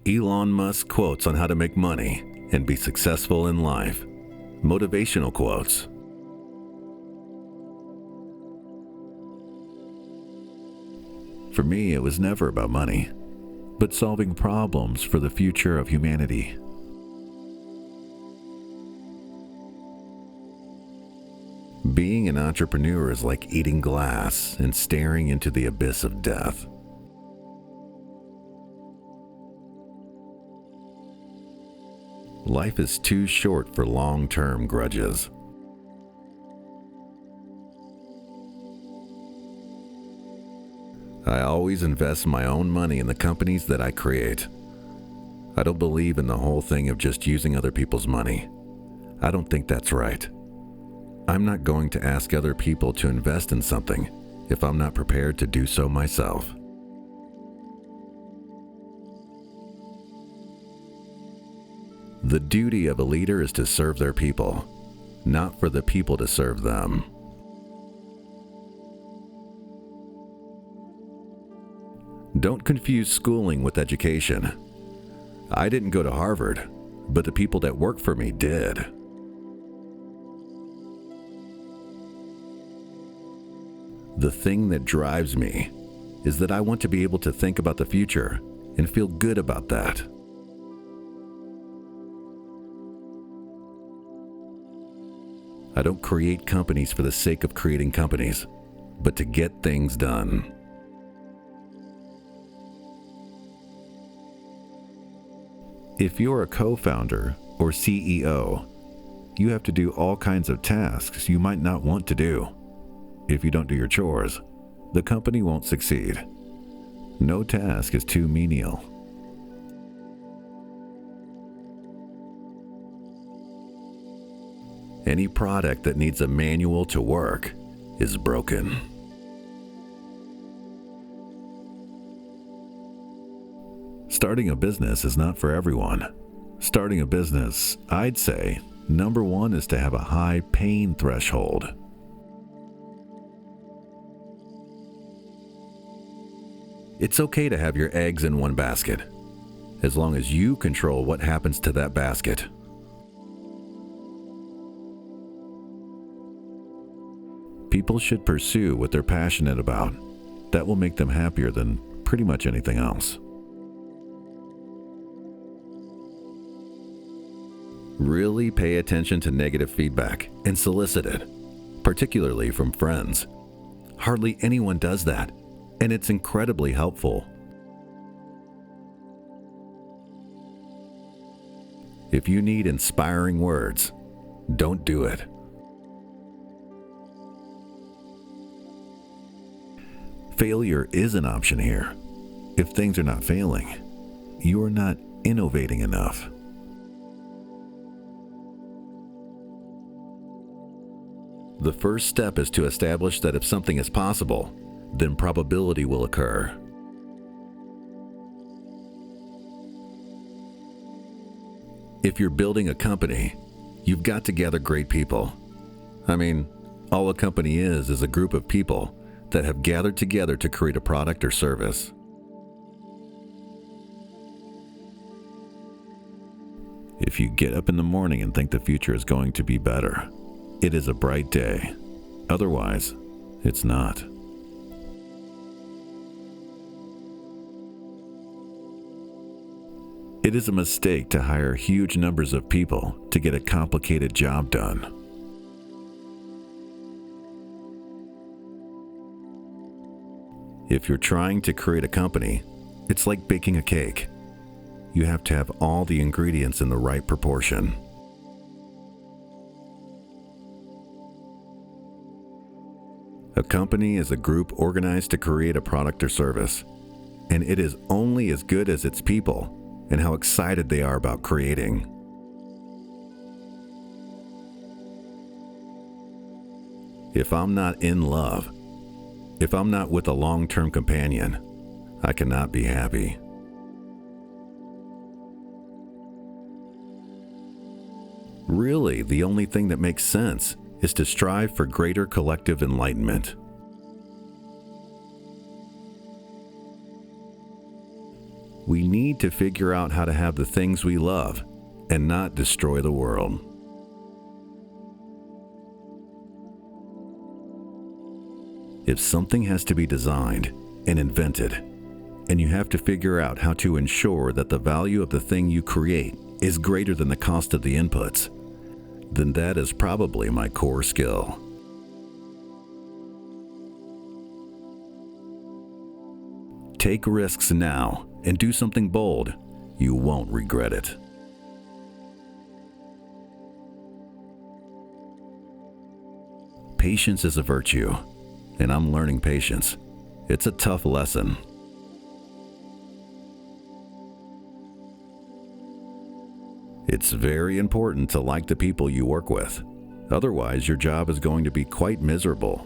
Elon Musk quotes on how to make money and be successful in life. Motivational quotes. For me, it was never about money, but solving problems for the future of humanity. Being an entrepreneur is like eating glass and staring into the abyss of death. Life is too short for long-term grudges. I always invest my own money in the companies that I create. I don't believe in the whole thing of just using other people's money. I don't think that's right. I'm not going to ask other people to invest in something if I'm not prepared to do so myself. The duty of a leader is to serve their people, not for the people to serve them. Don't confuse schooling with education. I didn't go to Harvard, but the people that work for me did. The thing that drives me is that I want to be able to think about the future and feel good about that. I don't create companies for the sake of creating companies, but to get things done. If you're a co-founder or CEO, you have to do all kinds of tasks you might not want to do. If you don't do your chores, the company won't succeed. No task is too menial. Any product that needs a manual to work is broken. Starting a business is not for everyone. Starting a business, I'd say, number one is to have a high pain threshold. It's okay to have your eggs in one basket, as long as you control what happens to that basket. People should pursue what they're passionate about. That will make them happier than pretty much anything else. Really pay attention to negative feedback and solicit it, particularly from friends. Hardly anyone does that, and it's incredibly helpful. If you need inspiring words, don't do it. Failure is an option here. If things are not failing, you are not innovating enough. The first step is to establish that if something is possible, then probability will occur. If you're building a company, you've got to gather great people. I mean, all a company is a group of people that have gathered together to create a product or service. If you get up in the morning and think the future is going to be better, it is a bright day. Otherwise, it's not. It is a mistake to hire huge numbers of people to get a complicated job done. If you're trying to create a company, it's like baking a cake. You have to have all the ingredients in the right proportion. A company is a group organized to create a product or service, and it is only as good as its people and how excited they are about creating. If I'm not in love, if I'm not with a long-term companion, I cannot be happy. Really, the only thing that makes sense is to strive for greater collective enlightenment. We need need to figure out how to have the things we love and not destroy the world. If something has to be designed and invented, and you have to figure out how to ensure that the value of the thing you create is greater than the cost of the inputs, then that is probably my core skill. Take risks now and do something bold. You won't regret it. Patience is a virtue, and I'm learning patience. It's a tough lesson. It's very important to like the people you work with. Otherwise, your job is going to be quite miserable.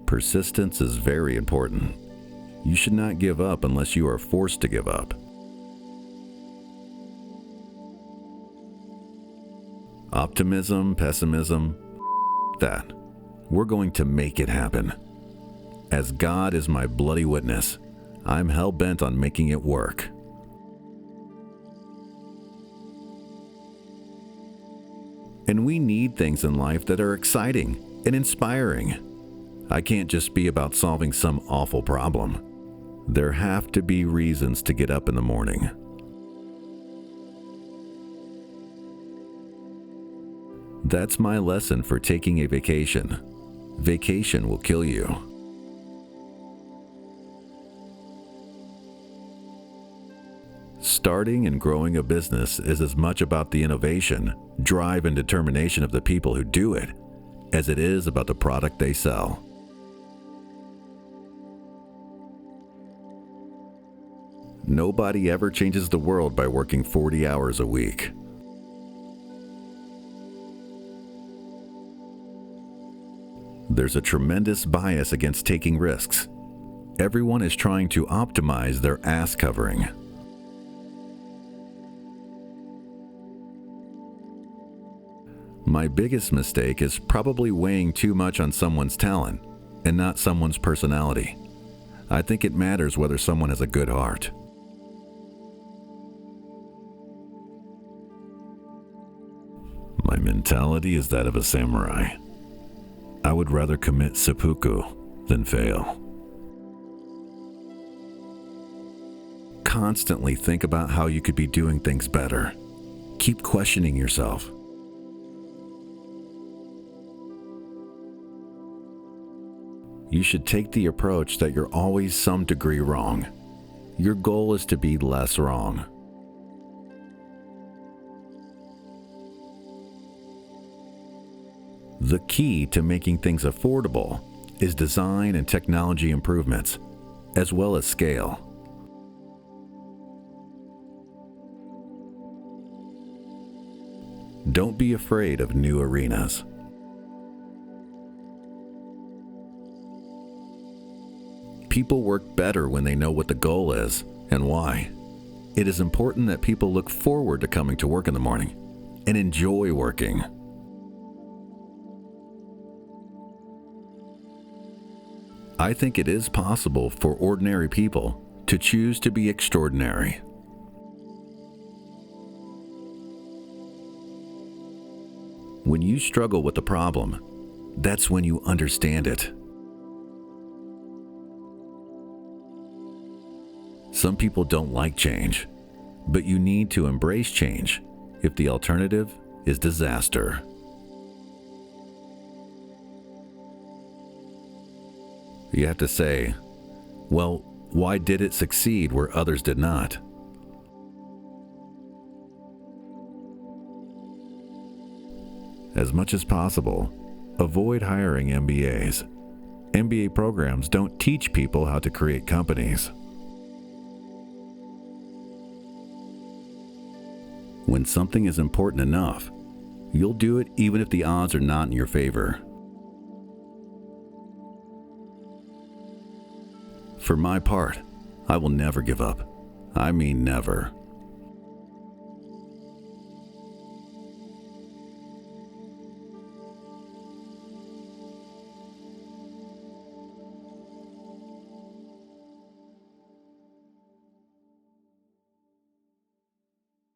Persistence is very important. You should not give up unless you are forced to give up. Optimism, pessimism, that. We're going to make it happen. As God is my bloody witness, I'm hell-bent on making it work. And we need things in life that are exciting and inspiring. I can't just be about solving some awful problem. There have to be reasons to get up in the morning. That's my lesson for taking a vacation. Vacation will kill you. Starting and growing a business is as much about the innovation, drive, and determination of the people who do it as it is about the product they sell. Nobody ever changes the world by working 40 hours a week. There's a tremendous bias against taking risks. Everyone is trying to optimize their ass covering. My biggest mistake is probably weighing too much on someone's talent and not someone's personality. I think it matters whether someone has a good heart. My mentality is that of a samurai. I would rather commit seppuku than fail. Constantly think about how you could be doing things better. Keep questioning yourself. You should take the approach that you're always some degree wrong. Your goal is to be less wrong. The key to making things affordable is design and technology improvements, as well as scale. Don't be afraid of new arenas. People work better when they know what the goal is and why. It is important that people look forward to coming to work in the morning and enjoy working. I think it is possible for ordinary people to choose to be extraordinary. When you struggle with the problem, that's when you understand it. Some people don't like change, but you need to embrace change if the alternative is disaster. You have to say, well, why did it succeed where others did not? As much as possible, avoid hiring MBAs. MBA programs don't teach people how to create companies. When something is important enough, you'll do it even if the odds are not in your favor. For my part, I will never give up. I mean never.